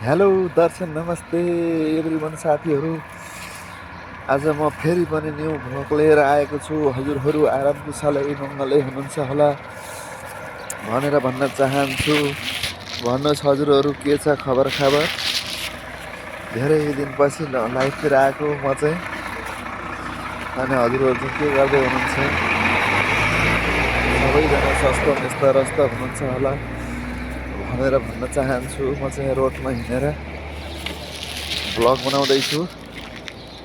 Hello दर्शन नमस्ते everyone साथीहरू। आज म फेरि पनि न्यू भ्लग लिएर आएको छु। हजुरहरू आराम कुशलै मङ्गलै हुनुहुन्छ होला भनेर भन्न चाहन्छु। भन्नुहोस् हजुरहरू के छ खबर। धेरै दिनपछि लाइभतिर आएको म चाहिँ। अनि हजुरहरू चाहिँ के गर्दै हुनुहुन्छ? सबैजना स्वस्थ व्यस्त हुनुहुन्छ होला भनेर भन्न चाहन्छु। म चाहिँ रोडमा हिँडेर भ्लग बनाउँदैछु।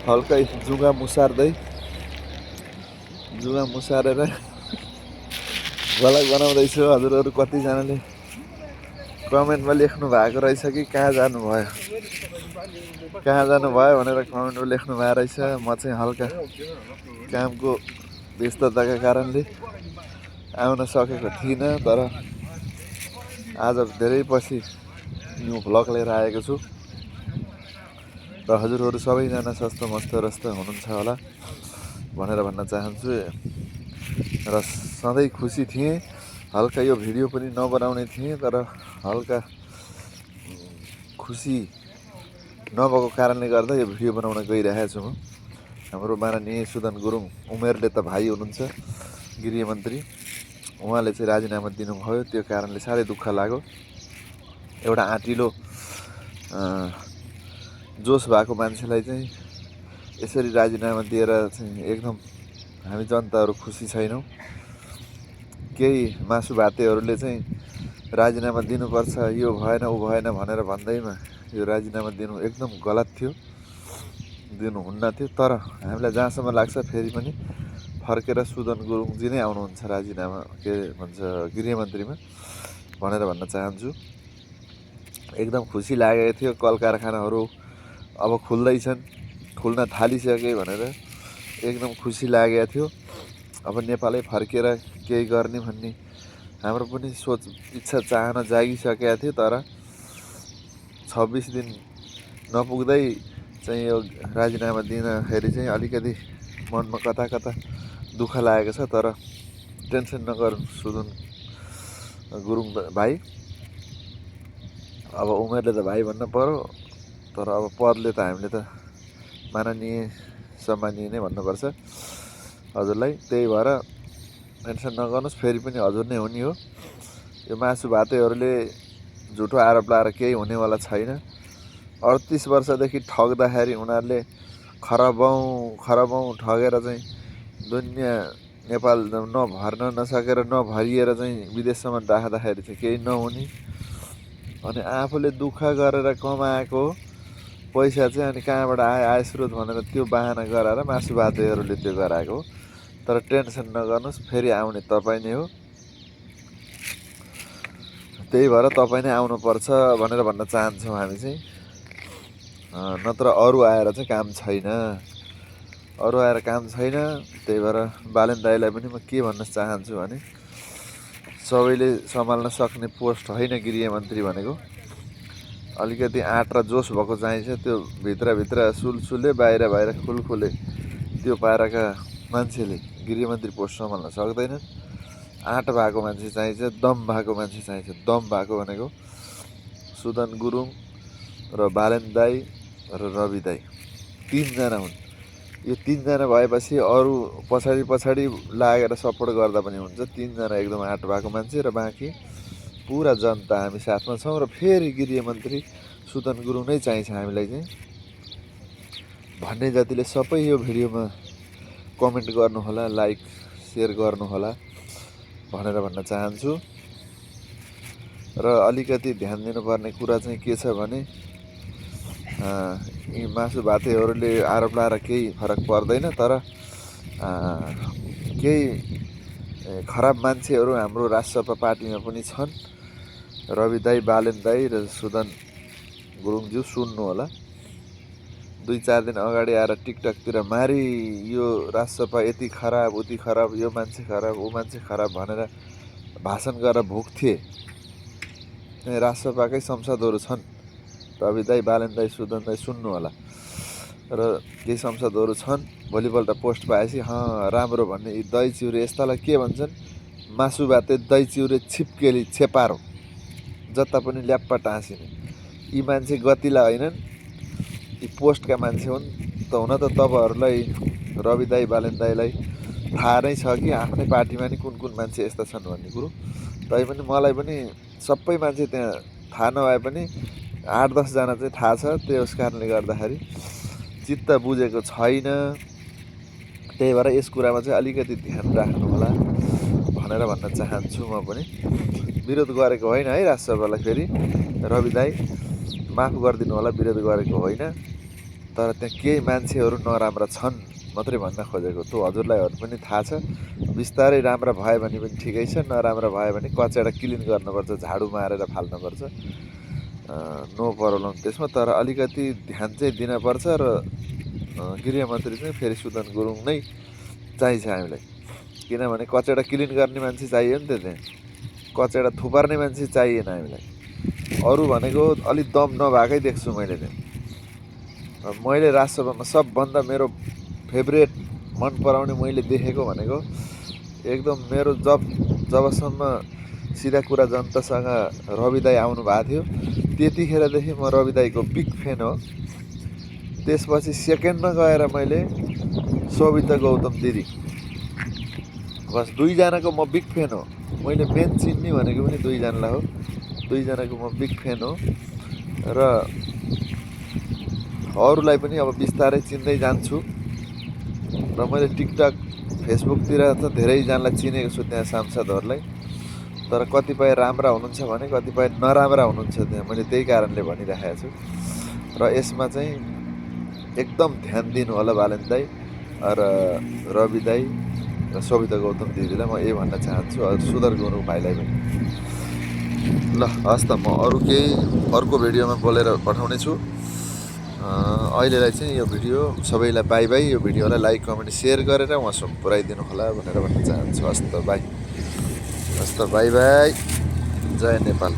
हल्कै जुगा मुसारेर भ्लग बनाउँदैछु। हजुरहरू कतिजनाले कमेन्टमा लेख्नु भएको रहेछ कि कहाँ जानुभयो भनेर कमेन्टमा लेख्नु भएको रहेछ। म चाहिँ हल्का कामको व्यस्तताका कारणले आउन सकेको थिइनँ, तर आज धेरै पछि न्यू भ्लग लिएर आएको छु। र हजुरहरू सबैजना स्वस्थ मस्त हुनुहुन्छ होला भनेर भन्न चाहन्छु। र सधैँ खुसी थिएँ। हल्का यो भिडियो पनि नबनाउने थिएँ, तर हल्का खुसी नभएको कारणले गर्दा यो भिडियो बनाउन गइरहेको छु। म हाम्रो माननीय सुदन गुरुङ उमेरले त भाइ हुनुहुन्छ, गृहमन्त्री। उहाँले चाहिँ राजीनामा दिनुभयो। त्यो कारणले साह्रै दुःख लाग्यो। एउटा आँटिलो जोस भएको मान्छेलाई चाहिँ यसरी राजीनामा दिएर चाहिँ एकदम हामी जनताहरू खुसी छैनौँ। केही मासु भातेहरूले चाहिँ राजीनामा दिनुपर्छ, यो भएन ऊ भएन भनेर भन्दैमा यो राजीनामा दिनु एकदम गलत थियो, दिनुहुन्न थियो। तर हामीलाई जहाँसम्म लाग्छ फेरि पनि फर्केर सुदन गुरुङजी नै आउनुहुन्छ राजीनामा के भन्छ गृहमन्त्रीमा भनेर भन्न चाहन्छु। एकदम खुसी लागेको थियो। कल कारखानाहरू अब खुल्न थालिसके भनेर एकदम खुसी लागेको थियो। अब नेपालै फर्केर केही गर्ने भन्ने हाम्रो पनि सोच इच्छा चाहना जागिसकेको थियो। तर 26 दिन नपुग्दै चाहिँ यो राजीनामा दिँदाखेरि चाहिँ अलिकति मनमा कता दुःख लागेको छ। तर टेन्सन नगर्नु सुदन गुरुङ भाइ। अब उमेरले त भाइ भन्न पर्यो, तर अब पदले त हामीले त माननीय सम्मानीय नै भन्नुपर्छ हजुरलाई। त्यही भएर टेन्सन नगर्नुहोस्, फेरि पनि हजुर नै हुने हो। यो मासु भातेहरूले झुटो आरोप लाएर केही हुनेवाला छैन। 38 वर्षदेखि ठग्दाखेरि उनीहरूले खरबौँ ठगेर चाहिँ दुनियाँ नेपाल नभर्न नसकेर नभरिएर चाहिँ विदेशसम्म राख्दाखेरि चाहिँ केही नहुने। अनि आफूले दुःख गरेर कमाएको पैसा चाहिँ अनि कहाँबाट आय स्रोत भनेर त्यो बाहना गराएर मासु भातेहरूले त्यो गराएको। तर टेन्सन नगर्नुहोस्, फेरि आउने तपाईँ नै हो। त्यही भएर तपाईँ नै आउनुपर्छ भनेर भन्न चाहन्छौँ हामी चाहिँ। नत्र अरू आएर चाहिँ काम छैन। त्यही भएर बालेन दाइलाई पनि म के भन्न चाहन्छु भने सबैले सम्हाल्न सक्ने पोस्ट होइन गृहमन्त्री भनेको। अलिकति आँट र जोस भएको चाहिन्छ। त्यो भित्रभित्र सुलसुले बाहिर खुलखुले त्यो पाराका मान्छेले गृहमन्त्री पोस्ट सम्हाल्न सक्दैनन्। आँट भएको मान्छे चाहिन्छ, दम भएको मान्छे चाहिन्छ। दम भएको भनेको सुदन गुरुङ र बालेन दाई र रवि दाई, तीनजना हुन्। यो तीनजना भएपछि अरू पछाडि लागेर सपोर्ट गर्दा पनि हुन्छ। तीनजना एकदम आँट भएको मान्छे र बाँकी पुरा जनता हामी साथमा छौँ। र फेरि गृहमन्त्री सुदन गुरुङ नै चाहिन्छ हामीलाई चाहिँ भन्ने जतिले सबै यो भिडियोमा कमेन्ट गर्नुहोला, लाइक सेयर गर्नुहोला भनेर भन्न चाहन्छु। र अलिकति ध्यान दिनुपर्ने कुरा चाहिँ के छ भने यी मासु भातेहरूले आरोप लाएर केही फरक पर्दैन। तर केही खराब मान्छेहरू हाम्रो राजसभा पार्टीमा पनि छन्। रवि दाई, बालेन दाई र सुदन गुरुङज्यू सुन्नु होला। 2-4 दिन अगाडि आएर टिकटकतिर मारी यो राजसभा यति खराब उति खराब, यो मान्छे खराब ऊ मान्छे खराब भनेर भाषण गरेर भुक्थे। राजसभाकै संसदहरू छन्। रवि दाई, बालेन दाई, सुदन दाई सुन्नु होला। र केही संसदहरू छन् भोलिपल्ट पोस्ट पाएपछि राम्रो भन्ने। यी दही चिउरे यस्तालाई के भन्छन्? मासु भाते दही चिउरे छिप्केली छेपारो, जता पनि ल्याप्पा टाँसिने। यी मान्छे गतिला होइनन्, यी पोस्टका मान्छे हुन्। त हुन त तपाईँहरूलाई रवि दाई बालेन दाईलाई थाहा नै छ कि आफ्नै पार्टीमा नि कुन कुन मान्छे यस्ता छन् भन्ने कुरो। तैपनि मलाई पनि सबै मान्छे त्यहाँ थाहा नभए पनि 8-10 जना चाहिँ थाहा छ। त्यस कारणले गर्दाखेरि चित्त बुझेको छैन। त्यही भएर यस कुरामा चाहिँ अलिकति ध्यान राख्नु होला भनेर भन्न चाहन्छु। म पनि विरोध गरेको होइन है राजसभालाई, फेरि रवि दाई माफ गरिदिनु होला, विरोध गरेको होइन। तर त्यहाँ केही मान्छेहरू नराम्रा छन् मात्रै भन्न खोजेको। त्यो हजुरलाई पनि थाहा छ। बिस्तारै राम्रा भयो भने पनि ठिकै छ, नराम्रा भयो भने कचेडा क्लिन गर्नुपर्छ, झाडु मारेर फाल्नुपर्छ, नो प्रब्लम त्यसमा। तर अलिकति ध्यान चाहिँ दिनपर्छ र गृहमन्त्री चाहिँ फेरि सुदन गुरुङ नै चाहिन्छ हामीलाई। किनभने कचेडा क्लिन गर्ने मान्छे चाहियो नि त, त्यहाँ कचेडा थुपार्ने मान्छे चाहिएन हामीलाई। अरू भनेको अलिक दम नभएकै देख्छु मैले त्यहाँ। मैले राजसभामा सबभन्दा मेरो फेभरेट मन पराउने मैले देखेको भनेको एकदम मेरो जबसम्म सिधा कुरा जनतासँग रवि दाई आउनु भएको थियो त्यतिखेरदेखि म रवि दाईको बिग फ्यान हो। त्यसपछि सेकेन्डमा गएर मैले सविता गौतम दिदी, बस दुईजनाको म बिग फ्यान हो। मैले मेन चिन्ने भनेको पनि दुईजनालाई हो, दुईजनाको म बिग फ्यान हो। र अरूलाई पनि अब बिस्तारै चिन्दै जान्छु। र मैले टिकटक फेसबुकतिर त धेरैजनालाई चिनेको छु त्यहाँ सांसदहरूलाई। तर कतिपय राम्रा हुनुहुन्छ भने कतिपय नराम्रा हुनुहुन्छ त्यहाँ, मैले त्यही कारणले भनिरहेको छु। र यसमा चाहिँ एकदम ध्यान दिनु होला बालेन दाई र रवि दाई र सविता गौतम दिदीलाई म यही भन्न चाहन्छु, सुदर गुरुङ भाइलाई पनि। ल हस् त, म अर्को भिडियोमा बोलेर पठाउने छु। अहिलेलाई चाहिँ यो भिडियो सबैलाई बाई बाई। यो भिडियोलाई लाइक कमेन्ट सेयर गरेर उहाँसम्म पुऱ्याइदिनु होला भनेर भन्न चाहन्छु। हस् त बाई, हस् त बाई बाई। जय नेपाल।